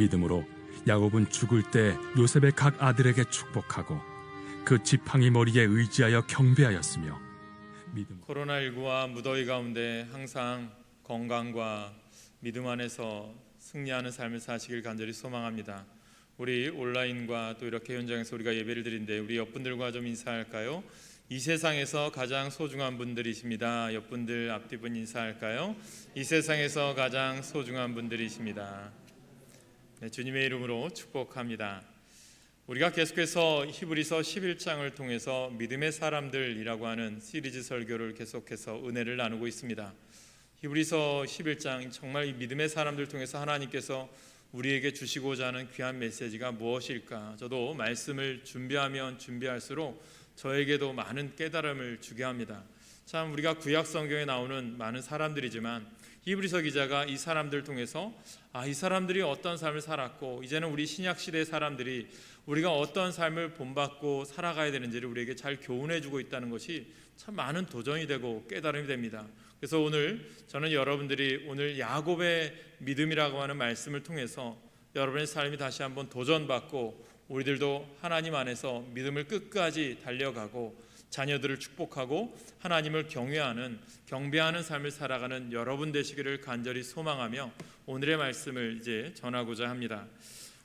믿음으로 야곱은 죽을 때 요셉의 각 아들에게 축복하고 그 지팡이 머리에 의지하여 경배하였으며 코로나19와 무더위 가운데 항상 건강과 믿음 안에서 승리하는 삶을 사시길 간절히 소망합니다. 우리 온라인과 또 이렇게 현장에서 우리가 예배를 드린데 우리 옆분들과 좀 인사할까요? 이 세상에서 가장 소중한 분들이십니다. 옆분들 앞뒤분 인사할까요? 이 세상에서 가장 소중한 분들이십니다. 네, 주님의 이름으로 축복합니다. 우리가 계속해서 히브리서 11장을 통해서 믿음의 사람들이라고 하는 시리즈 설교를 계속해서 은혜를 나누고 있습니다. 히브리서 11장 정말 이 믿음의 사람들 통해서 하나님께서 우리에게 주시고자 하는 귀한 메시지가 무엇일까? 저도 말씀을 준비하면 준비할수록 저에게도 많은 깨달음을 주게 합니다. 참 우리가 구약 성경에 나오는 많은 사람들이지만 히브리서 기자가 이 사람들 통해서 이 사람들이 어떤 삶을 살았고 이제는 우리 신약 시대의 사람들이 우리가 어떤 삶을 본받고 살아가야 되는지를 우리에게 잘 교훈해 주고 있다는 것이 참 많은 도전이 되고 깨달음이 됩니다. 그래서 오늘 저는 여러분들이 오늘 야곱의 믿음이라고 하는 말씀을 통해서 여러분의 삶이 다시 한번 도전받고 우리들도 하나님 안에서 믿음을 끝까지 달려가고 자녀들을 축복하고 하나님을 경배하는 삶을 살아가는 여러분 되시기를 간절히 소망하며 오늘의 말씀을 이제 전하고자 합니다.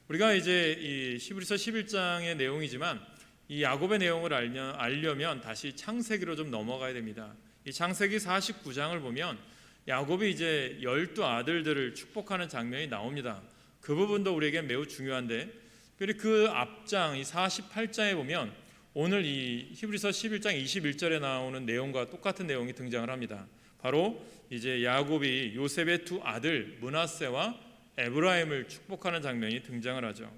우리가 이제 이 히브리서 11장의 내용이지만 이 야곱의 내용을 알려면 다시 창세기로 좀 넘어가야 됩니다. 이 창세기 49장을 보면 야곱이 이제 12아들들을 축복하는 장면이 나옵니다. 그 부분도 우리에게 매우 중요한데 그리고 그 앞장 이 48장에 보면 오늘 이 히브리서 11장 21절에 나오는 내용과 똑같은 내용이 등장을 합니다. 바로 이제 야곱이 요셉의 두 아들 므낫세와 에브라임을 축복하는 장면이 등장을 하죠.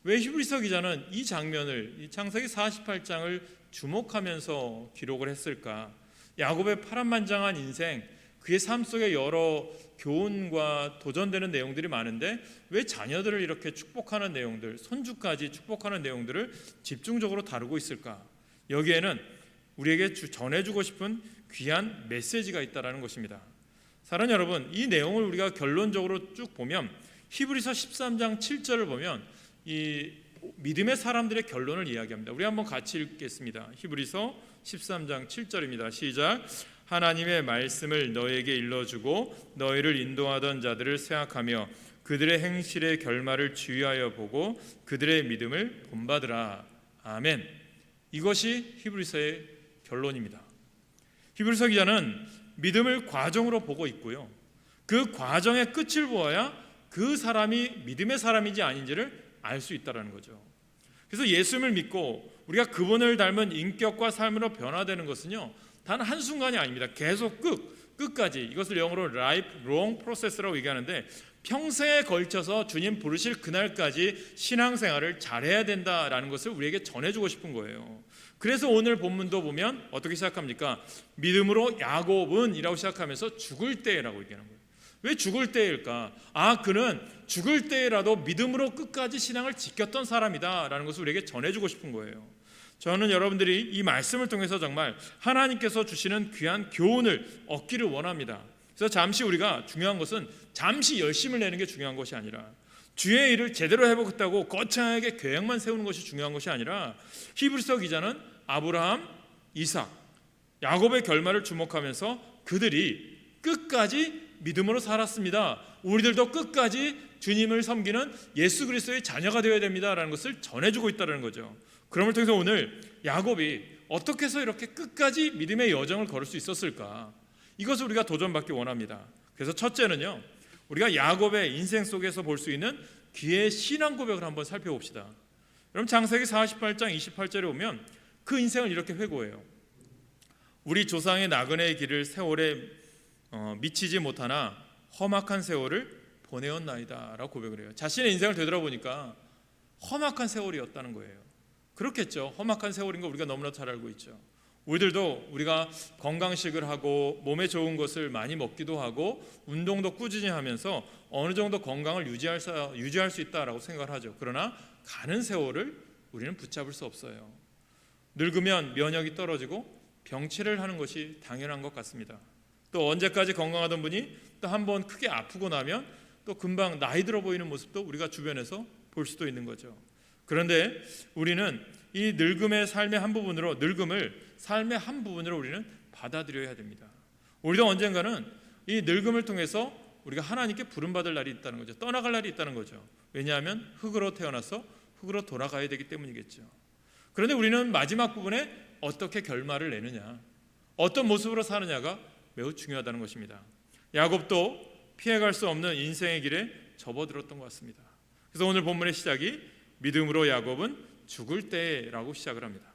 왜 히브리서 기자는 이 장면을 이 창세기 48장을 주목하면서 기록을 했을까? 야곱의 파란만장한 인생, 그의 삶 속에 여러 교훈과 도전되는 내용들이 많은데 왜 자녀들을 이렇게 축복하는 내용들, 손주까지 축복하는 내용들을 집중적으로 다루고 있을까? 여기에는 우리에게 전해주고 싶은 귀한 메시지가 있다는 것입니다. 사랑하는 여러분, 이 내용을 우리가 결론적으로 쭉 보면 히브리서 13장 7절을 보면 이 믿음의 사람들의 결론을 이야기합니다. 우리 한번 같이 읽겠습니다. 히브리서 13장 7절입니다. 시작. 하나님의 말씀을 너에게 일러주고 너희를 인도하던 자들을 생각하며 그들의 행실의 결말을 주의하여 보고 그들의 믿음을 본받으라. 아멘. 이것이 히브리서의 결론입니다. 히브리서 기자는 믿음을 과정으로 보고 있고요. 그 과정의 끝을 보아야 그 사람이 믿음의 사람인지 아닌지를 알 수 있다는 거죠. 그래서 예수님을 믿고 우리가 그분을 닮은 인격과 삶으로 변화되는 것은요, 단 한순간이 아닙니다. 계속 끝까지, 이것을 영어로 lifelong process라고 얘기하는데 평생에 걸쳐서 주님 부르실 그날까지 신앙생활을 잘해야 된다라는 것을 우리에게 전해주고 싶은 거예요. 그래서 오늘 본문도 보면 어떻게 시작합니까? 믿음으로 야곱은 이라고 시작하면서 죽을 때라고 얘기하는 거예요. 왜 죽을 때일까? 그는 죽을 때라도 믿음으로 끝까지 신앙을 지켰던 사람이다 라는 것을 우리에게 전해주고 싶은 거예요. 저는 여러분들이 이 말씀을 통해서 정말 하나님께서 주시는 귀한 교훈을 얻기를 원합니다. 그래서 잠시 우리가 중요한 것은 잠시 열심을 내는 게 중요한 것이 아니라 주의 일을 제대로 해보겠다고 거창하게 계획만 세우는 것이 중요한 것이 아니라 히브리서 기자는 아브라함, 이삭, 야곱의 결말을 주목하면서 그들이 끝까지 믿음으로 살았습니다. 우리들도 끝까지 주님을 섬기는 예수 그리스도의 자녀가 되어야 됩니다라는 것을 전해주고 있다는 거죠. 그럼을 통해서 오늘 야곱이 어떻게 해서 이렇게 끝까지 믿음의 여정을 걸을 수 있었을까? 이것을 우리가 도전받기 원합니다. 그래서 첫째는요, 우리가 야곱의 인생 속에서 볼 수 있는 귀의 신앙 고백을 한번 살펴봅시다. 여러분 창세기 48장 28절에 보면 그 인생을 이렇게 회고해요. 우리 조상의 나그네의 길을 세월에 미치지 못하나 험악한 세월을 보내었나이다 라고 고백을 해요. 자신의 인생을 되돌아보니까 험악한 세월이었다는 거예요. 그렇겠죠. 험악한 세월인 거 우리가 너무나 잘 알고 있죠. 우리들도 우리가 건강식을 하고 몸에 좋은 것을 많이 먹기도 하고 운동도 꾸준히 하면서 어느 정도 건강을 유지할 수 있다라고 생각을 하죠. 그러나 가는 세월을 우리는 붙잡을 수 없어요. 늙으면 면역이 떨어지고 병치를 하는 것이 당연한 것 같습니다. 또 언제까지 건강하던 분이 또 한번 크게 아프고 나면 또 금방 나이 들어 보이는 모습도 우리가 주변에서 볼 수도 있는 거죠. 그런데 우리는 이 늙음의 삶의 한 부분으로, 늙음을 삶의 한 부분으로 우리는 받아들여야 됩니다. 우리도 언젠가는 이 늙음을 통해서 우리가 하나님께 부름받을 날이 있다는 거죠. 떠나갈 날이 있다는 거죠. 왜냐하면 흙으로 태어나서 흙으로 돌아가야 되기 때문이겠죠. 그런데 우리는 마지막 부분에 어떻게 결말을 내느냐, 어떤 모습으로 사느냐가 매우 중요하다는 것입니다. 야곱도 피해갈 수 없는 인생의 길에 접어들었던 것 같습니다. 그래서 오늘 본문의 시작이 믿음으로 야곱은 죽을 때라고 시작을 합니다.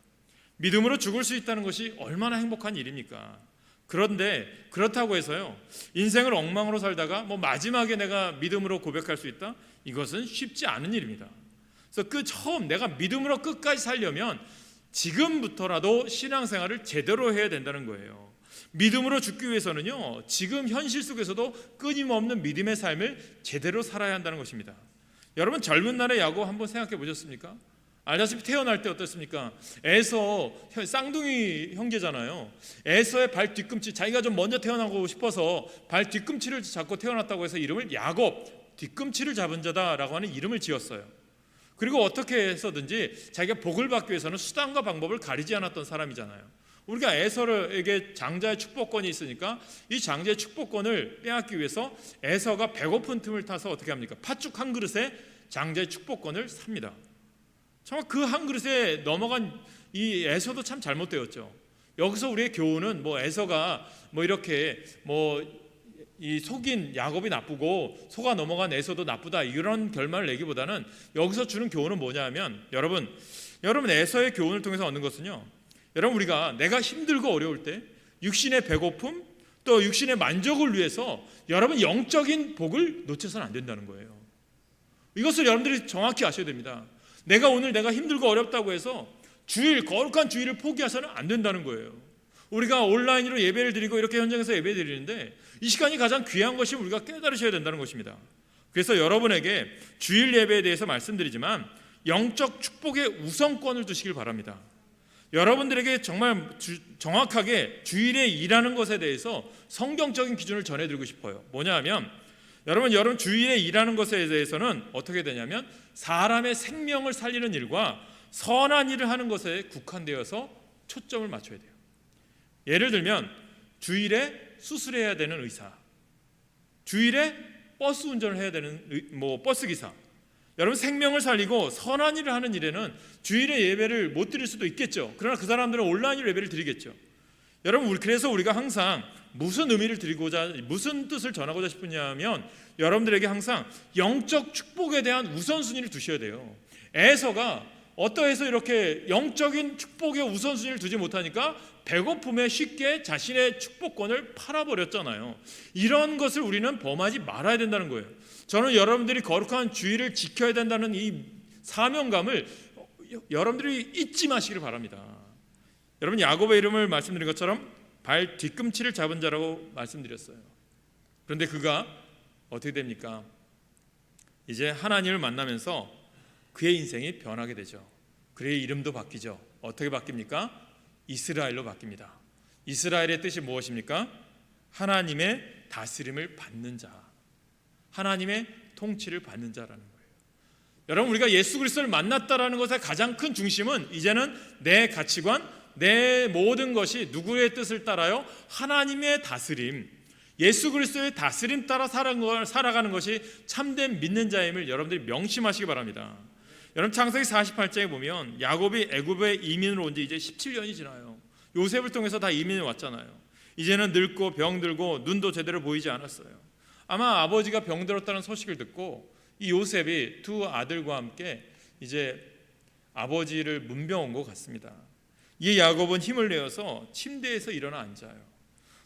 믿음으로 죽을 수 있다는 것이 얼마나 행복한 일입니까? 그런데 그렇다고 해서요, 인생을 엉망으로 살다가 마지막에 내가 믿음으로 고백할 수 있다? 이것은 쉽지 않은 일입니다. 그래서 처음 내가 믿음으로 끝까지 살려면 지금부터라도 신앙생활을 제대로 해야 된다는 거예요. 믿음으로 죽기 위해서는요, 지금 현실 속에서도 끊임없는 믿음의 삶을 제대로 살아야 한다는 것입니다. 여러분, 젊은 날의 야곱 한번 생각해 보셨습니까? 알다시피 태어날 때 어떻습니까? 에서, 쌍둥이 형제잖아요. 에서의 발 뒤꿈치, 자기가 좀 먼저 태어나고 싶어서 발 뒤꿈치를 잡고 태어났다고 해서 이름을 야곱, 뒤꿈치를 잡은 자다라고 하는 이름을 지었어요. 그리고 어떻게 해서든지 자기가 복을 받기 위해서는 수단과 방법을 가리지 않았던 사람이잖아요. 우리가 에서에게 장자의 축복권이 있으니까 이 장자의 축복권을 빼앗기 위해서 에서가 배고픈 틈을 타서 어떻게 합니까? 팥죽 한 그릇에 장자의 축복권을 삽니다. 정말 그 한 그릇에 넘어간 이 에서도 참 잘못되었죠. 여기서 우리의 교훈은 에서가 이렇게 이 속인 야곱이 나쁘고 속아 넘어간 에서도 나쁘다, 이런 결말을 내기보다는 여기서 주는 교훈은 뭐냐면, 여러분 에서의 교훈을 통해서 얻는 것은요, 여러분, 우리가 내가 힘들고 어려울 때 육신의 배고픔 또 육신의 만족을 위해서 여러분 영적인 복을 놓쳐서는 안 된다는 거예요. 이것을 여러분들이 정확히 아셔야 됩니다. 내가 힘들고 어렵다고 해서 거룩한 주일을 포기해서는 안 된다는 거예요. 우리가 온라인으로 예배를 드리고 이렇게 현장에서 예배 드리는데 이 시간이 가장 귀한 것이 우리가 깨달으셔야 된다는 것입니다. 그래서 여러분에게 주일 예배에 대해서 말씀드리지만 영적 축복의 우선권을 두시길 바랍니다. 여러분들에게 정말 정확하게 주일에 일하는 것에 대해서 성경적인 기준을 전해드리고 싶어요. 뭐냐 하면, 여러분 주일에 일하는 것에 대해서는 어떻게 되냐면 사람의 생명을 살리는 일과 선한 일을 하는 것에 국한되어서 초점을 맞춰야 돼요. 예를 들면 주일에 수술해야 되는 의사, 주일에 버스 운전을 해야 되는 버스 기사, 여러분 생명을 살리고 선한 일을 하는 일에는 주일에 예배를 못 드릴 수도 있겠죠. 그러나 그 사람들은 온라인으로 예배를 드리겠죠. 여러분, 그래서 우리가 항상 무슨 의미를 드리고자, 무슨 뜻을 전하고자 싶으냐면, 여러분들에게 항상 영적 축복에 대한 우선순위를 두셔야 돼요. 에서가 어떠해서 이렇게 영적인 축복의 우선순위를 두지 못하니까 배고픔에 쉽게 자신의 축복권을 팔아버렸잖아요. 이런 것을 우리는 범하지 말아야 된다는 거예요. 저는 여러분들이 거룩한 주일을 지켜야 된다는 이 사명감을 여러분들이 잊지 마시기를 바랍니다. 여러분, 야곱의 이름을 말씀드린 것처럼 발 뒤꿈치를 잡은 자라고 말씀드렸어요. 그런데 그가 어떻게 됩니까? 이제 하나님을 만나면서 그의 인생이 변하게 되죠. 그의 이름도 바뀌죠. 어떻게 바뀝니까? 이스라엘로 바뀝니다. 이스라엘의 뜻이 무엇입니까? 하나님의 다스림을 받는 자, 하나님의 통치를 받는 자라는 거예요. 여러분, 우리가 예수 그리스도를 만났다라는 것의 가장 큰 중심은 이제는 내 가치관, 내 모든 것이 누구의 뜻을 따라요? 하나님의 다스림, 예수 그리스도의 다스림 따라 살아가는 것이 참된 믿는 자임을 여러분들이 명심하시기 바랍니다. 여러분, 창세기 48장에 보면 야곱이 애굽에 이민으로 온 지 이제 17년이 지나요. 요셉을 통해서 다 이민을 왔잖아요. 이제는 늙고 병들고 눈도 제대로 보이지 않았어요. 아마 아버지가 병들었다는 소식을 듣고 이 요셉이 두 아들과 함께 이제 아버지를 문병 온 것 같습니다. 이 야곱은 힘을 내어서 침대에서 일어나 앉아요.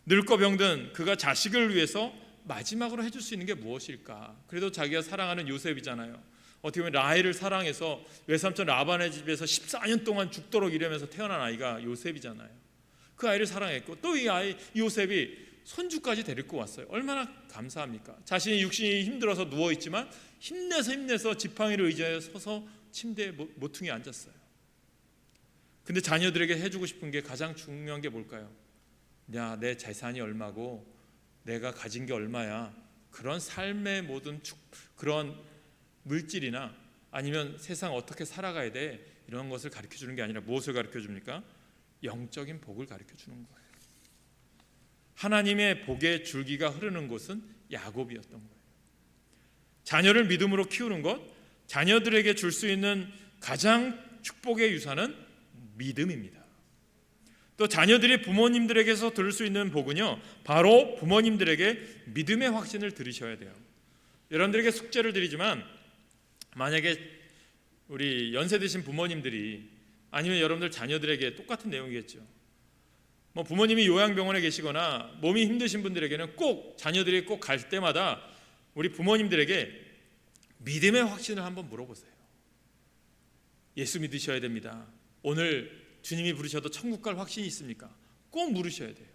늙고 병든 그가 자식을 위해서 마지막으로 해줄 수 있는 게 무엇일까? 그래도 자기가 사랑하는 요셉이잖아요. 어떻게 보면 라헬을 사랑해서 외삼촌 라반의 집에서 14년 동안 죽도록 일하면서 태어난 아이가 요셉이잖아요. 그 아이를 사랑했고 또 이 아이 요셉이 손주까지 데리고 왔어요. 얼마나 감사합니까? 자신이 육신이 힘들어서 누워있지만 힘내서 지팡이를 의지하여 서서 침대에 모퉁이에 앉았어요. 근데 자녀들에게 해주고 싶은 게, 가장 중요한 게 뭘까요? 야, 내 재산이 얼마고 내가 가진 게 얼마야, 그런 삶의 모든 그런 물질이나 아니면 세상 어떻게 살아가야 돼 이런 것을 가르쳐 주는 게 아니라 무엇을 가르쳐 줍니까? 영적인 복을 가르쳐 주는 거예요. 하나님의 복의 줄기가 흐르는 곳은 야곱이었던 거예요. 자녀를 믿음으로 키우는 것, 자녀들에게 줄 수 있는 가장 축복의 유산은 믿음입니다. 또 자녀들이 부모님들에게서 들을 수 있는 복은요, 바로 부모님들에게 믿음의 확신을 들으셔야 돼요. 여러분들에게 숙제를 드리지만, 만약에 우리 연세 드신 부모님들이 아니면 여러분들 자녀들에게 똑같은 내용이겠죠. 뭐 부모님이 요양병원에 계시거나 몸이 힘드신 분들에게는 꼭 자녀들이 꼭 갈 때마다 우리 부모님들에게 믿음의 확신을 한번 물어보세요. 예수 믿으셔야 됩니다. 오늘 주님이 부르셔도 천국 갈 확신이 있습니까? 꼭 물으셔야 돼요.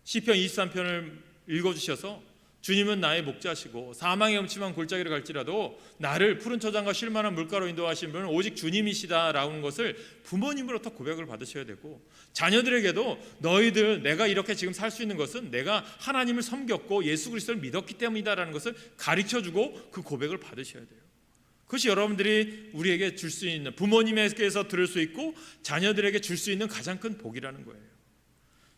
시편 23편을 읽어주셔서 주님은 나의 목자시고 사망의 음침한 골짜기를 갈지라도 나를 푸른 초장과 쉴만한 물가로 인도하신 분은 오직 주님이시다라는 것을 부모님으로부터 고백을 받으셔야 되고, 자녀들에게도 너희들 내가 이렇게 지금 살 수 있는 것은 내가 하나님을 섬겼고 예수 그리스도를 믿었기 때문이다라는 것을 가르쳐주고 그 고백을 받으셔야 돼요. 그것이 여러분들이 우리에게 줄 수 있는, 부모님에게서 들을 수 있고 자녀들에게 줄 수 있는 가장 큰 복이라는 거예요.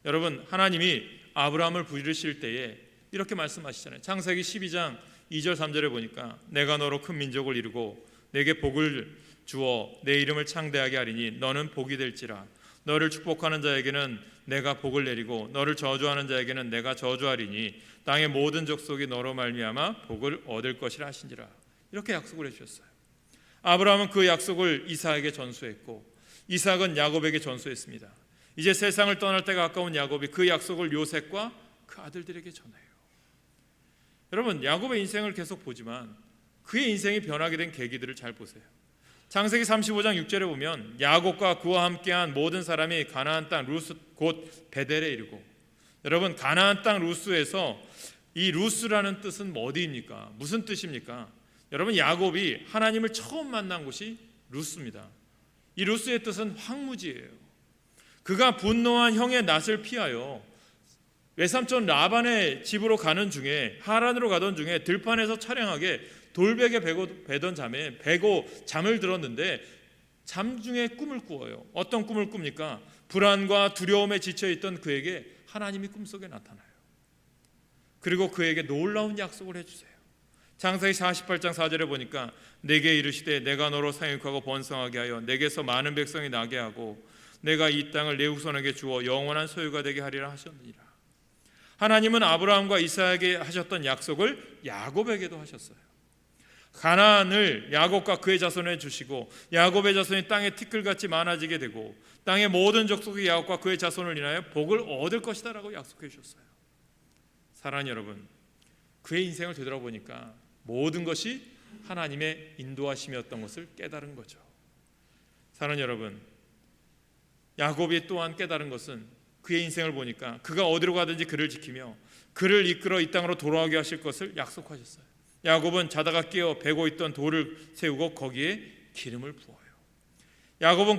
여러분, 하나님이 아브라함을 부르실 때에 이렇게 말씀하시잖아요. 창세기 12장 2절 3절에 보니까 내가 너로 큰 민족을 이루고 내게 복을 주어 내 이름을 창대하게 하리니 너는 복이 될지라. 너를 축복하는 자에게는 내가 복을 내리고 너를 저주하는 자에게는 내가 저주하리니 땅의 모든 족속이 너로 말미암아 복을 얻을 것이라 하신지라. 이렇게 약속을 해주셨어요. 아브라함은 그 약속을 이삭에게 전수했고 이삭은 야곱에게 전수했습니다. 이제 세상을 떠날 때가 가까운 야곱이 그 약속을 요셉과 그 아들들에게 전해요. 여러분, 야곱의 인생을 계속 보지만 그의 인생이 변하게 된 계기들을 잘 보세요. 창세기 35장 6절에 보면 야곱과 그와 함께한 모든 사람이 가나안 땅 루스 곧 베델에 이르고, 여러분 가나안 땅 루스에서 이 루스라는 뜻은 어디입니까? 무슨 뜻입니까? 여러분, 야곱이 하나님을 처음 만난 곳이 루스입니다. 이 루스의 뜻은 황무지예요. 그가 분노한 형의 낯을 피하여 외삼촌 라반의 집으로 가는 중에, 하란으로 가던 중에 들판에서 차량하게 돌베개 베던 잠에 베고 잠을 들었는데 잠 중에 꿈을 꾸어요. 어떤 꿈을 꿉니까? 불안과 두려움에 지쳐있던 그에게 하나님이 꿈속에 나타나요. 그리고 그에게 놀라운 약속을 해주세요. 창세기 48장 4절에 보니까 내게 이르시되 내가 너로 상육하고 번성하게 하여 내게서 많은 백성이 나게 하고 내가 이 땅을 내 후손에게 주어 영원한 소유가 되게 하리라 하셨느니라. 하나님은 아브라함과 이삭에게 하셨던 약속을 야곱에게도 하셨어요. 가나안을 야곱과 그의 자손에 주시고 야곱의 자손이 땅에 티끌같이 많아지게 되고 땅의 모든 족속이 야곱과 그의 자손을 인하여 복을 얻을 것이다 라고 약속해 주셨어요. 사랑하는 여러분, 그의 인생을 되돌아보니까 모든 것이 하나님의 인도하심이었던 것을 깨달은 거죠. 사랑하는 여러분, 야곱이 또한 깨달은 것은 그의 인생을 보니까 그가 어디로 가든지 그를 지키며 그를 이끌어 이 땅으로 돌아오게 하실 것을 약속하셨어요. 야곱은 자다가 깨어 베고 있던 돌을 세우고 거기에 기름을 부어요. 야곱은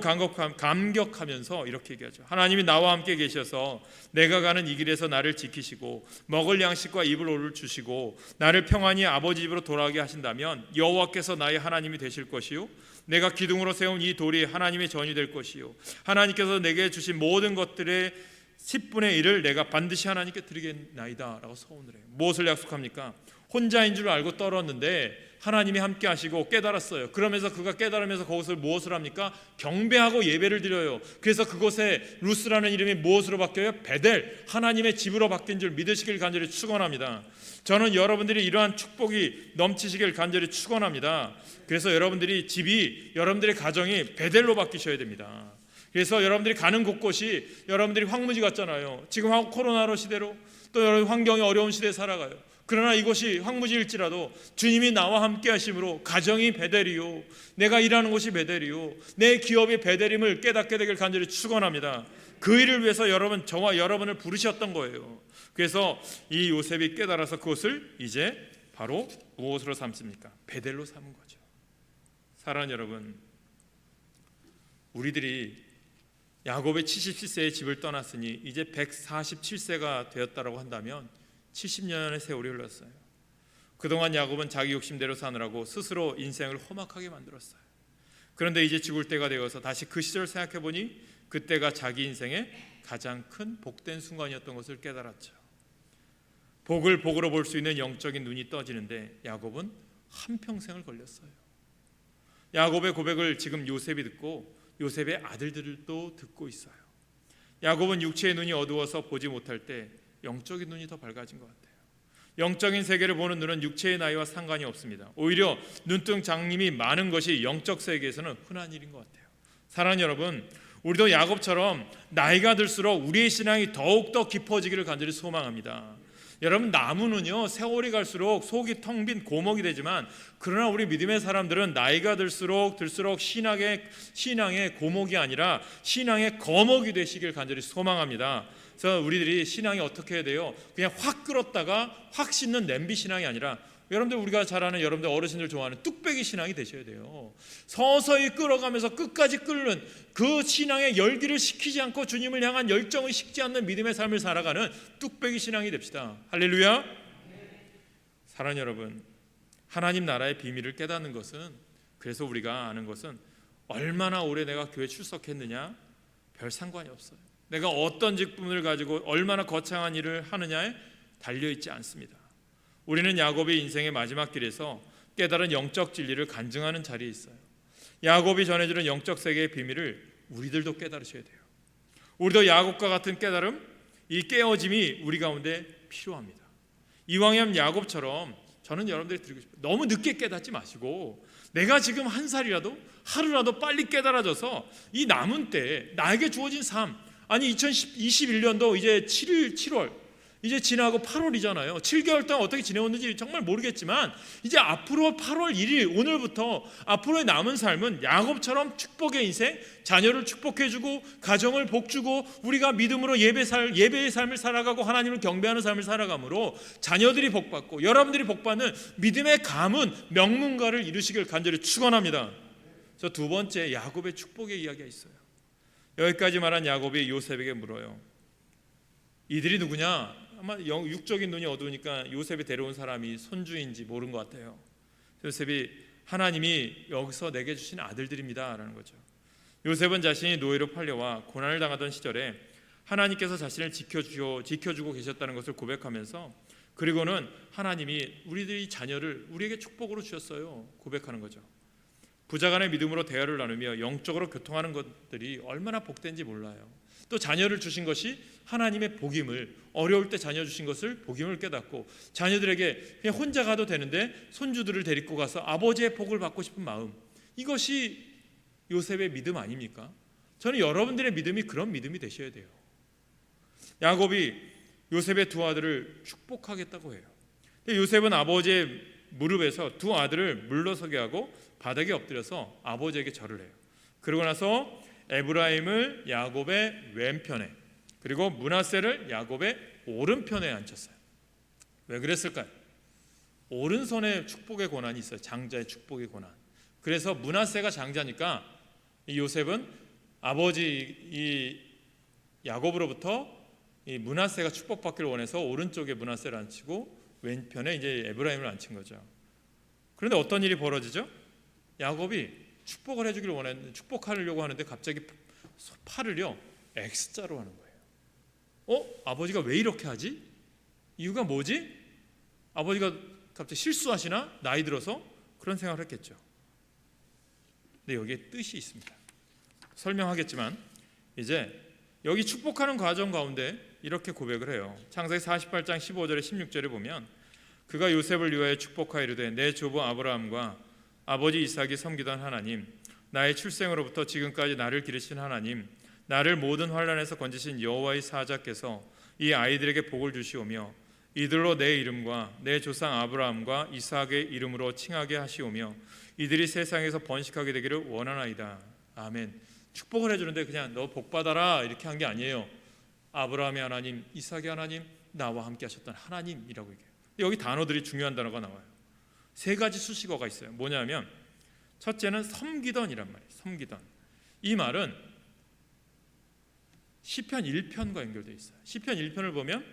감격하면서 이렇게 얘기하죠. 하나님이 나와 함께 계셔서 내가 가는 이 길에서 나를 지키시고 먹을 양식과 입을 옷을 주시고 나를 평안히 아버지 집으로 돌아가게 하신다면 여호와께서 나의 하나님이 되실 것이요 내가 기둥으로 세운 이 돌이 하나님의 전이 될 것이요 하나님께서 내게 주신 모든 것들의 10분의 1을 내가 반드시 하나님께 드리겠나이다 라고 서원을 해요. 무엇을 약속합니까? 혼자인 줄 알고 떨었는데 하나님이 함께 하시고 깨달았어요. 그러면서 그가 깨달으면서 거기서 무엇을 합니까? 경배하고 예배를 드려요. 그래서 그곳에 루스라는 이름이 무엇으로 바뀌어요? 베델, 하나님의 집으로 바뀐 줄 믿으시길 간절히 축원합니다. 저는 여러분들이 이러한 축복이 넘치시길 간절히 축원합니다. 그래서 여러분들이 집이, 여러분들의 가정이 베델로 바뀌셔야 됩니다. 그래서 여러분들이 가는 곳곳이 여러분들이 황무지 같잖아요. 지금 코로나로 시대로 또 여러분 환경이 어려운 시대에 살아가요. 그러나 이곳이 황무지일지라도 주님이 나와 함께 하심으로 가정이 베델이요 내가 일하는 곳이 베델이요 내 기업이 베델임을 깨닫게 되길 간절히 축원합니다. 그 일을 위해서 여러분, 저와 여러분을 부르셨던 거예요. 그래서 이 요셉이 깨달아서 그것을 이제 바로 무엇으로 삼습니까? 베델로 삼은 거죠. 사랑하는 여러분, 우리들이 야곱의 77세의 집을 떠났으니 이제 147세가 되었다고 한다면 70년의 세월이 흘렀어요. 그동안 야곱은 자기 욕심대로 사느라고 스스로 인생을 험악하게 만들었어요. 그런데 이제 죽을 때가 되어서 다시 그 시절을 생각해 보니 그때가 자기 인생의 가장 큰 복된 순간이었던 것을 깨달았죠. 복을 복으로 볼 수 있는 영적인 눈이 떠지는데 야곱은 한평생을 걸렸어요. 야곱의 고백을 지금 요셉이 듣고 요셉의 아들들도 듣고 있어요. 야곱은 육체의 눈이 어두워서 보지 못할 때 영적인 눈이 더 밝아진 것 같아요. 영적인 세계를 보는 눈은 육체의 나이와 상관이 없습니다. 오히려 눈뜬 장님이 많은 것이 영적 세계에서는 흔한 일인 것 같아요. 사랑하는 여러분, 우리도 야곱처럼 나이가 들수록 우리의 신앙이 더욱더 깊어지기를 간절히 소망합니다. 여러분, 나무는요 세월이 갈수록 속이 텅 빈 고목이 되지만, 그러나 우리 믿음의 사람들은 나이가 들수록 신앙의 고목이 아니라 신앙의 거목이 되시길 간절히 소망합니다. 그래서 우리들이 신앙이 어떻게 해야 돼요? 그냥 확 끓었다가 확 씻는 냄비 신앙이 아니라, 여러분들 우리가 잘 아는, 여러분들 어르신들 좋아하는 뚝배기 신앙이 되셔야 돼요. 서서히 끓어가면서 끝까지 끓는 그 신앙의 열기를 식히지 않고 주님을 향한 열정을 식지 않는 믿음의 삶을 살아가는 뚝배기 신앙이 됩시다. 할렐루야. 사랑하는 여러분, 하나님 나라의 비밀을 깨닫는 것은, 그래서 우리가 아는 것은 얼마나 오래 내가 교회 출석했느냐 별 상관이 없어요. 내가 어떤 직분을 가지고 얼마나 거창한 일을 하느냐에 달려있지 않습니다. 우리는 야곱의 인생의 마지막 길에서 깨달은 영적 진리를 간증하는 자리에 있어요. 야곱이 전해주는 영적 세계의 비밀을 우리들도 깨달으셔야 돼요. 우리도 야곱과 같은 깨달음, 이 깨어짐이 우리 가운데 필요합니다. 이왕이면 야곱처럼 저는 여러분들이 드리고 싶어요. 너무 늦게 깨닫지 마시고 내가 지금 한 살이라도 하루라도 빨리 깨달아져서 이 남은 때 나에게 주어진 삶, 아니 2021년도 이제 7월 이제 지나고 8월이잖아요. 7개월 동안 어떻게 지내왔는지 정말 모르겠지만 이제 앞으로 8월 1일 오늘부터 앞으로의 남은 삶은 야곱처럼 축복의 인생, 자녀를 축복해주고 가정을 복주고 우리가 믿음으로 예배의 삶을 살아가고 하나님을 경배하는 삶을 살아가므로 자녀들이 복받고 여러분들이 복받는 믿음의 가문, 명문가를 이루시길 간절히 축원합니다. 저 두 번째 야곱의 축복의 이야기가 있어요. 여기까지 말한 야곱이 요셉에게 물어요. 이들이 누구냐? 아마 육적인 눈이 어두우니까 요셉이 데려온 사람이 손주인지 모른 것 같아요. 요셉이 하나님이 여기서 내게 주신 아들들입니다 라는 거죠. 요셉은 자신이 노예로 팔려와 고난을 당하던 시절에 하나님께서 자신을 지켜주고 계셨다는 것을 고백하면서, 그리고는 하나님이 우리들의 자녀를 우리에게 축복으로 주셨어요 고백하는 거죠. 부자간의 믿음으로 대화를 나누며 영적으로 교통하는 것들이 얼마나 복된지 몰라요. 또 자녀를 주신 것이 하나님의 복임을, 어려울 때 자녀 주신 것을 복임을 깨닫고 자녀들에게 그냥 혼자 가도 되는데 손주들을 데리고 가서 아버지의 복을 받고 싶은 마음, 이것이 요셉의 믿음 아닙니까? 저는 여러분들의 믿음이 그런 믿음이 되셔야 돼요. 야곱이 요셉의 두 아들을 축복하겠다고 해요. 요셉은 아버지의 무릎에서 두 아들을 물러서게 하고 바닥에 엎드려서 아버지에게 절을 해요. 그러고 나서 에브라임을 야곱의 왼편에, 그리고 므낫세를 야곱의 오른편에 앉혔어요. 왜 그랬을까요? 오른손에 축복의 권한이 있어요. 장자의 축복의 권한. 그래서 므낫세가 장자니까 이 요셉은 아버지 이 야곱으로부터 이 므낫세가 축복받기를 원해서 오른쪽에 므낫세를 앉히고 왼편에 이제 에브라임을 앉힌 거죠. 그런데 어떤 일이 벌어지죠? 야곱이 축복을 해주기를 원했는데, 축복하려고 하는데 갑자기 팔을요 X자로 하는 거예요. 아버지가 왜 이렇게 하지? 이유가 뭐지? 아버지가 갑자기 실수하시나? 나이 들어서? 그런 생각을 했겠죠. 근데 여기에 뜻이 있습니다. 설명하겠지만, 이제 여기 축복하는 과정 가운데 이렇게 고백을 해요. 창세기 48장 15절에 16절에 보면, 그가 요셉을 위하여 축복하여 이르되 내 조부 아브라함과 아버지 이삭이 섬기던 하나님, 나의 출생으로부터 지금까지 나를 기르신 하나님, 나를 모든 환난에서 건지신 여호와의 사자께서 이 아이들에게 복을 주시오며 이들로 내 이름과 내 조상 아브라함과 이삭의 이름으로 칭하게 하시오며 이들이 세상에서 번식하게 되기를 원하나이다. 아멘. 축복을 해주는데 그냥 너 복 받아라 이렇게 한 게 아니에요. 아브라함의 하나님, 이삭의 하나님, 나와 함께 하셨던 하나님이라고 얘기해요. 여기 단어들이 중요한 단어가 나와요. 세 가지 수식어가 있어요. 뭐냐면 첫째는 섬기던이란 말이에요. 섬기던. 이 말은 시편 1편과 연결되어 있어요. 시편 1편을 보면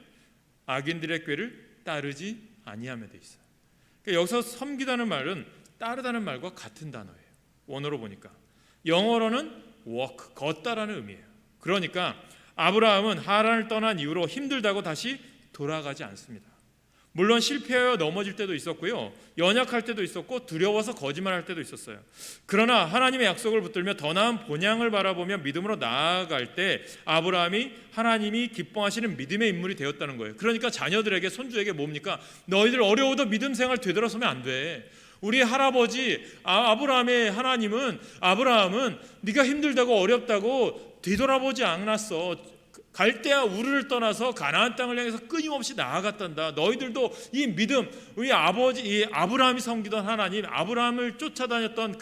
악인들의 꾀를 따르지 아니하며 되어 있어요. 그러니까 여기서 섬기다는 말은 따르다는 말과 같은 단어예요. 원어로 보니까 영어로는 walk, 걷다라는 의미예요. 그러니까 아브라함은 하란을 떠난 이후로 힘들다고 다시 돌아가지 않습니다. 물론 실패하여 넘어질 때도 있었고요, 연약할 때도 있었고 두려워서 거짓말할 때도 있었어요. 그러나 하나님의 약속을 붙들며 더 나은 본향을 바라보며 믿음으로 나아갈 때 아브라함이 하나님이 기뻐하시는 믿음의 인물이 되었다는 거예요. 그러니까 자녀들에게, 손주에게 뭡니까? 너희들 어려워도 믿음 생활 되돌아서면 안 돼. 우리 할아버지 아브라함의 하나님은, 아브라함은 네가 힘들다고 어렵다고 뒤돌아보지 않았어. 갈대아 우르를 떠나서 가나안 땅을 향해서 끊임없이 나아갔단다. 너희들도 이 믿음, 우리 아버지 이 아브라함이 섬기던 하나님, 아브라함이 쫓아다녔던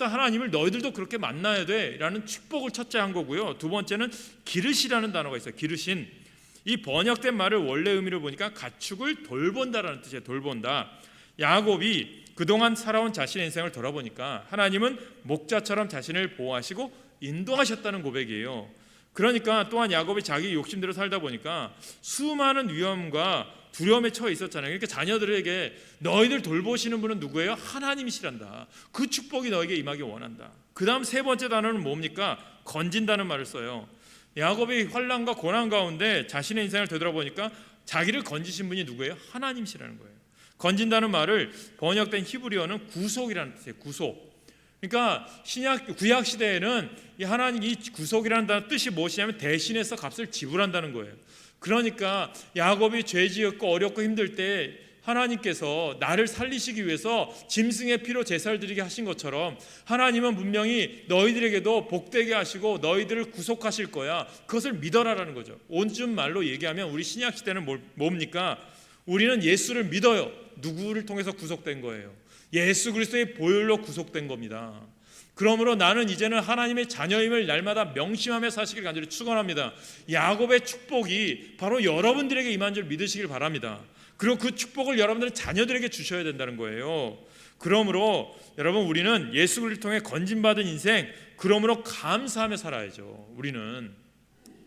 하나님을 너희들도 그렇게 만나야 돼라는 축복을 첫째 한 거고요. 두 번째는 기르시라는 단어가 있어요. 기르신. 이 번역된 말을 원래 의미를 보니까 가축을 돌본다라는 뜻이에요. 돌본다. 야곱이 그동안 살아온 자신의 인생을 돌아보니까 하나님은 목자처럼 자신을 보호하시고 인도하셨다는 고백이에요. 그러니까 또한 야곱이 자기 욕심대로 살다 보니까 수많은 위험과 두려움에 처해 있었잖아요. 그러니까 자녀들에게 너희들 돌보시는 분은 누구예요? 하나님이시란다. 그 축복이 너에게 임하기 원한다. 그 다음 세 번째 단어는 뭡니까? 건진다는 말을 써요. 야곱이 환난과 고난 가운데 자신의 인생을 되돌아보니까 자기를 건지신 분이 누구예요? 하나님이시라는 거예요. 건진다는 말을 번역된 히브리어는 구속이라는 뜻이에요. 구속. 그러니까 구약 시대에는 이 하나님 이 구속이라는 뜻이 무엇이냐면 대신해서 값을 지불한다는 거예요. 그러니까 야곱이 죄 지었고 어렵고 힘들 때 하나님께서 나를 살리시기 위해서 짐승의 피로 제사를 드리게 하신 것처럼 하나님은 분명히 너희들에게도 복되게 하시고 너희들을 구속하실 거야. 그것을 믿어라라는 거죠. 온순 말로 얘기하면 우리 신약 시대는 뭡니까? 우리는 예수를 믿어요. 누구를 통해서 구속된 거예요? 예수 그리스도의 보혈로 구속된 겁니다. 그러므로 나는 이제는 하나님의 자녀임을 날마다 명심하며 사시길 간절히 축원합니다. 야곱의 축복이 바로 여러분들에게 임한 줄 믿으시길 바랍니다. 그리고 그 축복을 여러분들의 자녀들에게 주셔야 된다는 거예요. 그러므로 여러분, 우리는 예수 그리스도를 통해 건진받은 인생, 그러므로 감사하며 살아야죠. 우리는.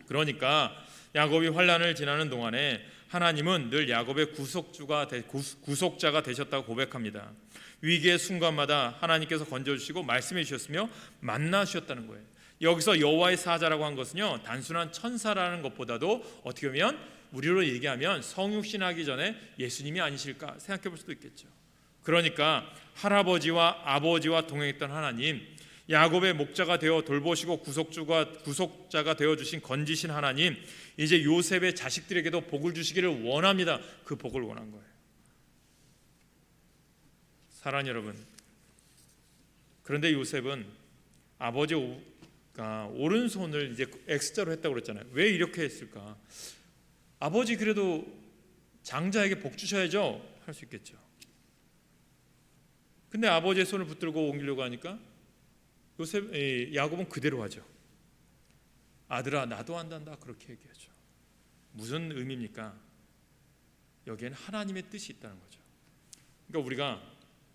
그러니까 야곱이 환난을 지나는 동안에 하나님은 늘 야곱의 구속자가 되셨다고 고백합니다. 위기의 순간마다 하나님께서 건져주시고 말씀해 주셨으며 만나주셨다는 거예요. 여기서 여호와의 사자라고 한 것은요, 단순한 천사라는 것보다도 어떻게 보면 우리로 얘기하면 성육신하기 전에 예수님이 아니실까 생각해 볼 수도 있겠죠. 그러니까 할아버지와 아버지와 동행했던 하나님, 야곱의 목자가 되어 돌보시고 구속자가 되어 주신 건지신 하나님, 이제 요셉의 자식들에게도 복을 주시기를 원합니다. 그 복을 원한 거예요. 사랑하는 여러분, 그런데 요셉은 아버지 오른손을 이제 X자로 했다고 그랬잖아요. 왜 이렇게 했을까? 아버지 그래도 장자에게 복 주셔야죠 할 수 있겠죠. 근데 아버지의 손을 붙들고 옮기려고 하니까 야곱은 그대로 하죠. 아들아, 나도 한단다, 그렇게 얘기하죠. 무슨 의미입니까? 여기에는 하나님의 뜻이 있다는 거죠. 그러니까 우리가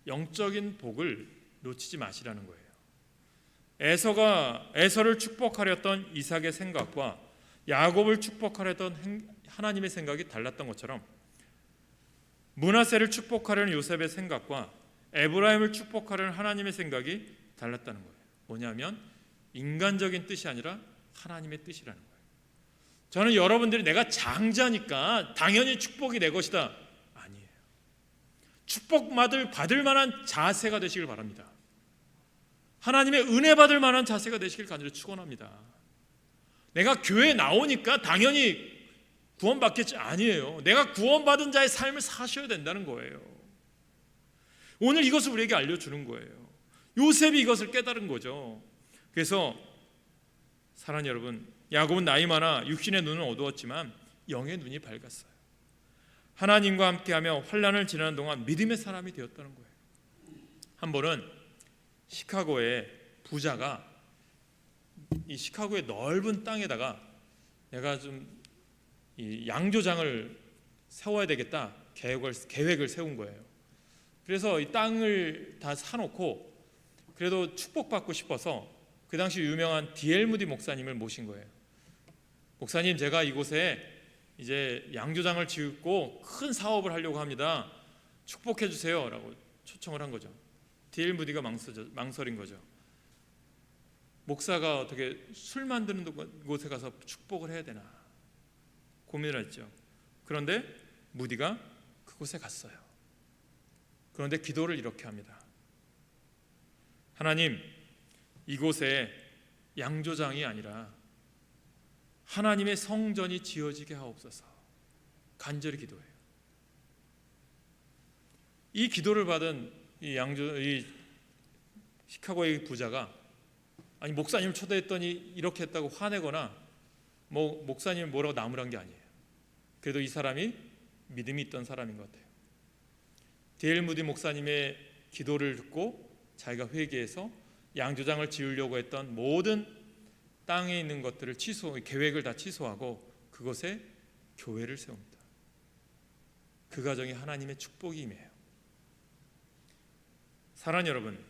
영적인 복을 놓치지 마시라는 거예요. 에서를 축복하려던 이삭의 생각과 야곱을 축복하려던 하나님의 생각이 달랐던 것처럼 므낫세를 축복하려는 요셉의 생각과 에브라임을 축복하려는 하나님의 생각이 달랐다는 거예요. 뭐냐면 인간적인 뜻이 아니라 하나님의 뜻이라는 거예요. 저는 여러분들이 내가 장자니까 당연히 축복이 내 것이다, 아니에요. 축복 받을 만한 자세가 되시길 바랍니다. 하나님의 은혜 받을 만한 자세가 되시길 간절히 축원합니다. 내가 교회에 나오니까 당연히 구원받겠지, 아니에요. 내가 구원받은 자의 삶을 사셔야 된다는 거예요. 오늘 이것을 우리에게 알려주는 거예요. 요셉이 이것을 깨달은 거죠. 그래서 사랑하는 여러분, 야곱은 나이 많아 육신의 눈은 어두웠지만 영의 눈이 밝았어요. 하나님과 함께하며 환난을 지나는 동안 믿음의 사람이 되었다는 거예요. 한 번은 시카고의 부자가 이 시카고의 넓은 땅에다가 내가 좀 이 양조장을 세워야 되겠다 계획을 세운 거예요. 그래서 이 땅을 다 사놓고 그래도 축복받고 싶어서 그 당시 유명한 D.L. 무디 목사님을 모신 거예요. 목사님, 제가 이곳에 이제 양조장을 짓고 큰 사업을 하려고 합니다. 축복해 주세요라고 초청을 한 거죠. D.L. 무디가 망설인 거죠. 목사가 어떻게 술 만드는 곳에 가서 축복을 해야 되나 고민을 했죠. 그런데 무디가 그곳에 갔어요. 그런데 기도를 이렇게 합니다. 하나님, 이곳에 양조장이 아니라 하나님의 성전이 지어지게 하옵소서. 간절히 기도해요. 이 기도를 받은 이 시카고의 부자가 아니 목사님을 초대했더니 이렇게 했다고 화내거나 뭐 목사님을 뭐라고 나무란 게 아니에요. 그래도 이 사람이 믿음이 있던 사람인 것 같아요. D.L. 무디 목사님의 기도를 듣고 자기가 회개해서 양조장을 지으려고 했던 모든 땅에 있는 것들을 계획을 다 취소하고 그곳에 교회를 세웁니다. 그 가정이 하나님의 축복이 임해요. 사랑하는 여러분,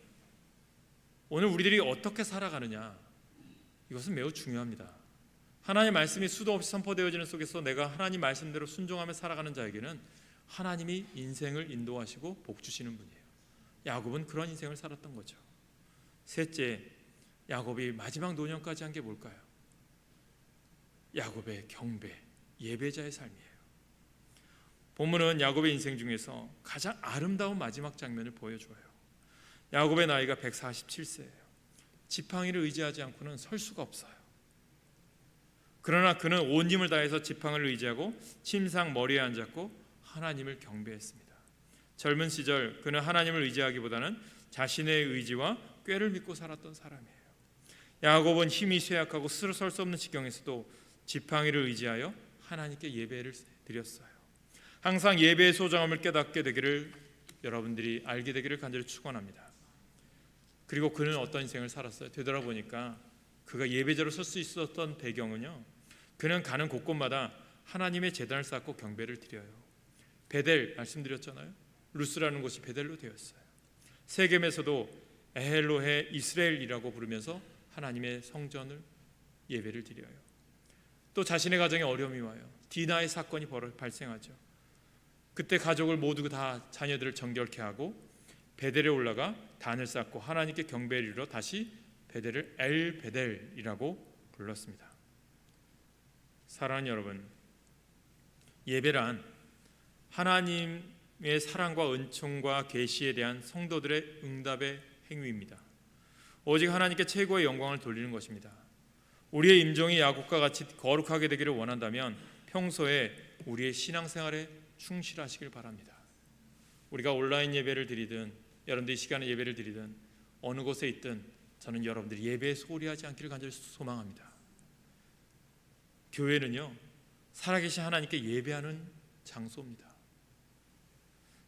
오늘 우리들이 어떻게 살아가느냐, 이것은 매우 중요합니다. 하나님의 말씀이 수도 없이 선포되어지는 속에서 내가 하나님 말씀대로 순종하며 살아가는 자에게는 하나님이 인생을 인도하시고 복 주시는 분이에요. 야곱은 그런 인생을 살았던 거죠. 셋째, 야곱이 마지막 노년까지 한 게 뭘까요? 야곱의 경배, 예배자의 삶이에요. 본문은 야곱의 인생 중에서 가장 아름다운 마지막 장면을 보여줘요. 야곱의 나이가 147세예요. 지팡이를 의지하지 않고는 설 수가 없어요. 그러나 그는 온 힘을 다해서 지팡이를 의지하고 침상 머리에 앉았고 하나님을 경배했습니다. 젊은 시절 그는 하나님을 의지하기보다는 자신의 의지와 꾀를 믿고 살았던 사람이에요. 야곱은 힘이 쇠약하고 스스로 설 수 없는 지경에서도 지팡이를 의지하여 하나님께 예배를 드렸어요. 항상 예배의 소중함을 깨닫게 되기를 여러분들이 알게 되기를 간절히 축원합니다. 그리고 그는 어떤 인생을 살았어요? 되돌아보니까 그가 예배자로 설 수 있었던 배경은요, 그는 가는 곳곳마다 하나님의 제단을 쌓고 경배를 드려요. 베델 말씀드렸잖아요. 루스라는 곳이 베델로 되었어요. 세겜에서도 에헬로헤 이스라엘이라고 부르면서 하나님의 성전을 예배를 드려요. 또 자신의 가정에 어려움이 와요. 디나의 사건이 발생하죠. 그때 가족을 모두 다 자녀들을 정결케 하고 베델에 올라가 단을 쌓고 하나님께 경배를 이루러 다시 베델을 엘 베델이라고 불렀습니다. 사랑하는 여러분, 예배란 하나님의 사랑과 은총과 계시에 대한 성도들의 응답의 행위입니다. 오직 하나님께 최고의 영광을 돌리는 것입니다. 우리의 임종이 야곱과 같이 거룩하게 되기를 원한다면 평소에 우리의 신앙생활에 충실하시길 바랍니다. 우리가 온라인 예배를 드리든 여러분들이 이 시간에 예배를 드리든 어느 곳에 있든 저는 여러분들이 예배에 소홀히 하지 않기를 간절히 소망합니다. 교회는요, 살아계신 하나님께 예배하는 장소입니다.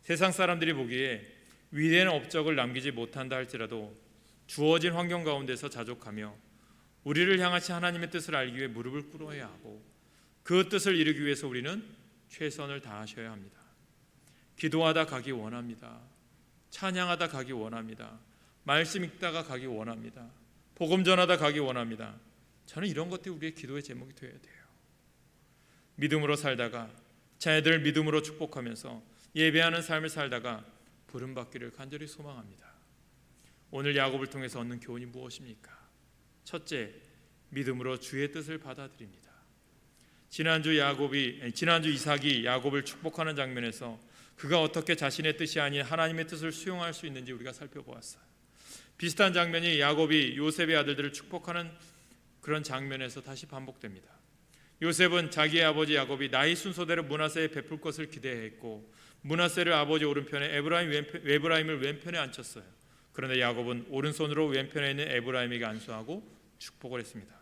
세상 사람들이 보기에 위대한 업적을 남기지 못한다 할지라도 주어진 환경 가운데서 자족하며 우리를 향하신 하나님의 뜻을 알기 위해 무릎을 꿇어야 하고 그 뜻을 이루기 위해서 우리는 최선을 다하셔야 합니다. 기도하다 가기 원합니다. 찬양하다 가기 원합니다. 말씀 읽다가 가기 원합니다. 복음 전하다 가기 원합니다. 저는 이런 것들이 우리의 기도의 제목이 되어야 돼요. 믿음으로 살다가 자녀들을 믿음으로 축복하면서 예배하는 삶을 살다가 부름받기를 간절히 소망합니다. 오늘 야곱을 통해서 얻는 교훈이 무엇입니까? 첫째, 믿음으로 주의 뜻을 받아들입니다. 지난주 이삭이 야곱을 축복하는 장면에서 그가 어떻게 자신의 뜻이 아닌 하나님의 뜻을 수용할 수 있는지 우리가 살펴보았어요. 비슷한 장면이 야곱이 요셉의 아들들을 축복하는 그런 장면에서 다시 반복됩니다. 요셉은 자기의 아버지 야곱이 나이 순서대로 므낫세에 베풀 것을 기대했고 므낫세를 아버지 오른편에 에브라임을 왼편에 앉혔어요. 그런데 야곱은 오른손으로 왼편에 있는 에브라임에게 안수하고 축복을 했습니다.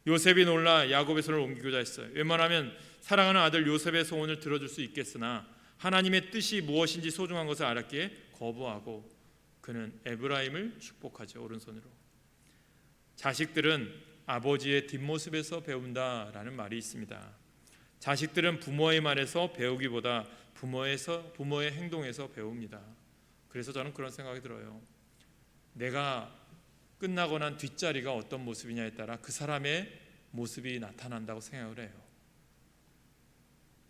요셉이 놀라 야곱의 손을 옮기고자 했어요. 웬만하면 사랑하는 아들 요셉의 소원을 들어줄 수 있겠으나 하나님의 뜻이 무엇인지 소중한 것을 알았기에 거부하고 그는 에브라임을 축복하죠. 오른손으로. 자식들은 아버지의 뒷모습에서 배운다라는 말이 있습니다. 자식들은 부모의 말에서 배우기보다 부모의 행동에서 배웁니다. 그래서 저는 그런 생각이 들어요. 내가 끝나고 난 뒷자리가 어떤 모습이냐에 따라 그 사람의 모습이 나타난다고 생각을 해요.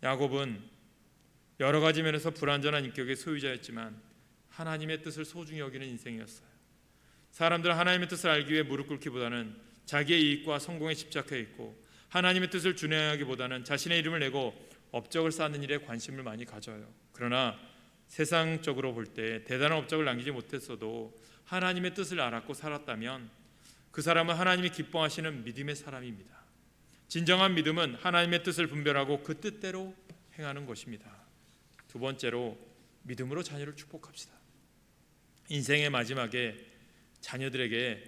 야곱은 여러 가지 면에서 불완전한 인격의 소유자였지만 하나님의 뜻을 소중히 여기는 인생이었어요. 사람들은 하나님의 뜻을 알기 위해 무릎 꿇기보다는 자기의 이익과 성공에 집착해 있고, 하나님의 뜻을 준행하기보다는 자신의 이름을 내고 업적을 쌓는 일에 관심을 많이 가져요. 그러나 세상적으로 볼 때 대단한 업적을 남기지 못했어도 하나님의 뜻을 알았고 살았다면 그 사람은 하나님이 기뻐하시는 믿음의 사람입니다. 진정한 믿음은 하나님의 뜻을 분별하고 그 뜻대로 행하는 것입니다. 두 번째로, 믿음으로 자녀를 축복합시다. 인생의 마지막에 자녀들에게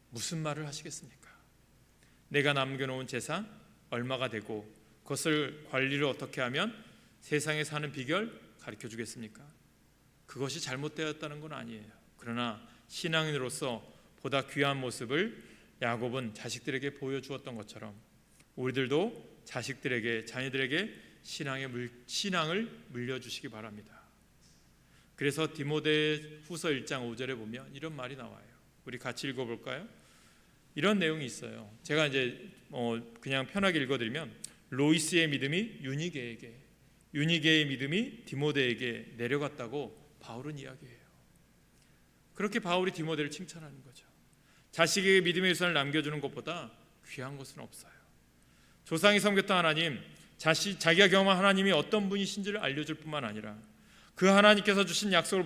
무슨 말을 하시겠습니까? 내가 남겨놓은 재산 얼마가 되고 그것을 관리를 어떻게 하면 세상에 사는 비결 가르쳐 주겠습니까? 그것이 잘못되었다는 건 아니에요. 그러나 신앙인으로서 보다 귀한 모습을 야곱은 자식들에게 보여주었던 것처럼 우리들도 자식들에게, 자녀들에게 신앙을 물려주시기 바랍니다. 그래서 디모데후서 1장 5절에 보면 이런 말이 나와요. 우리 같이 읽어볼까요? 이런 내용이 있어요. 제가 이제 그냥 편하게 읽어드리면, 로이스의 믿음이 유니게에게, 유니게의 믿음이 디모데에게 내려갔다고 바울은 이야기해요. 그렇게 바울이 디모데를 칭찬하는 거죠. 자식에게 믿음의 유산을 남겨주는 것보다 귀한 것은 없어요. 조상이 섬겼던 하나님, 자기가 경험한 하나님이 어떤 분이신지를 알려줄 뿐만 아니라 그 하나님께서 주신 약속을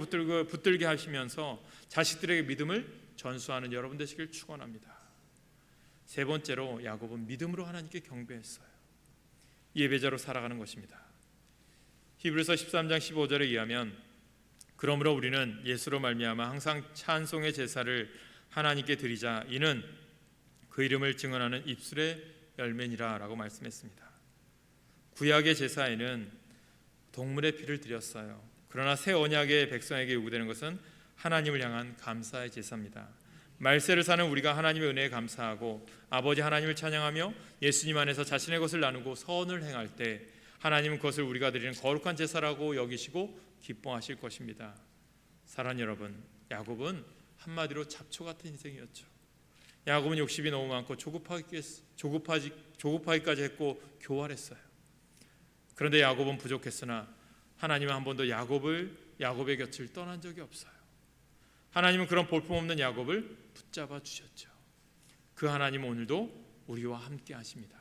붙들게 하시면서 자식들에게 믿음을 전수하는 여러분 되시길 축원합니다. 세 번째로, 야곱은 믿음으로 하나님께 경배했어요. 예배자로 살아가는 것입니다. 히브리서 13장 15절에 의하면, 그러므로 우리는 예수로 말미암아 항상 찬송의 제사를 하나님께 드리자, 이는 그 이름을 증언하는 입술의 열매니라 라고 말씀했습니다. 구약의 제사에는 동물의 피를 드렸어요. 그러나 새 언약의 백성에게 요구되는 것은 하나님을 향한 감사의 제사입니다. 말세를 사는 우리가 하나님의 은혜에 감사하고 아버지 하나님을 찬양하며 예수님 안에서 자신의 것을 나누고 선을 행할 때 하나님은 그것을 우리가 드리는 거룩한 제사라고 여기시고 기뻐하실 것입니다. 사랑하는 여러분, 야곱은 한마디로 잡초 같은 인생이었죠. 야곱은 욕심이 너무 많고 조급하기까지 했고 교활했어요. 그런데 야곱은 부족했으나 하나님은 한 번도 야곱의 곁을 떠난 적이 없어요. 하나님은 그런 볼품없는 야곱을 붙잡아 주셨죠. 그 하나님은 오늘도 우리와 함께 하십니다.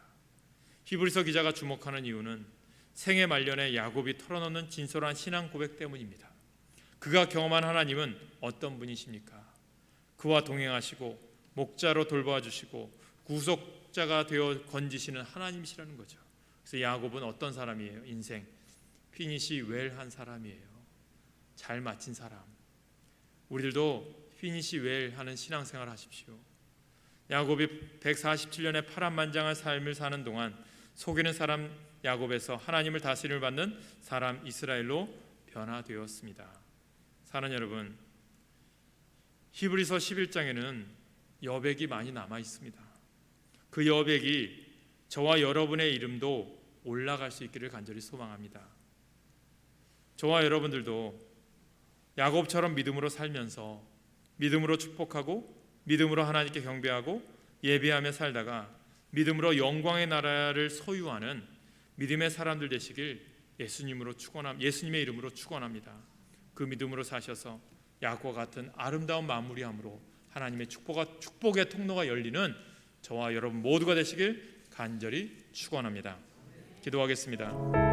히브리서 기자가 주목하는 이유는 생애 말년에 야곱이 털어놓는 진솔한 신앙 고백 때문입니다. 그가 경험한 하나님은 어떤 분이십니까? 그와 동행하시고 목자로 돌봐주시고 구속자가 되어 건지시는 하나님이시라는 거죠. 그래서 야곱은 어떤 사람이에요? 인생 피니시 웰한 사람이에요. 잘 마친 사람. 우리들도 피니시 웰하는 신앙생활 하십시오. 야곱이 147년의 파란만장한 삶을 사는 동안 속이는 사람 야곱에서 하나님을 다스림을 받는 사람 이스라엘로 변화되었습니다. 사랑하는 여러분, 히브리서 11장에는 여백이 많이 남아 있습니다. 그 여백이 저와 여러분의 이름도 올라갈 수 있기를 간절히 소망합니다. 저와 여러분들도 야곱처럼 믿음으로 살면서 믿음으로 축복하고 믿음으로 하나님께 경배하고 예배하며 살다가 믿음으로 영광의 나라를 소유하는 믿음의 사람들 되시길 예수님의 이름으로 축원합니다. 그 믿음으로 사셔서 야곱과 같은 아름다운 마무리함으로 하나님의 축복의 통로가 열리는 저와 여러분 모두가 되시길 간절히 축원합니다. 기도하겠습니다.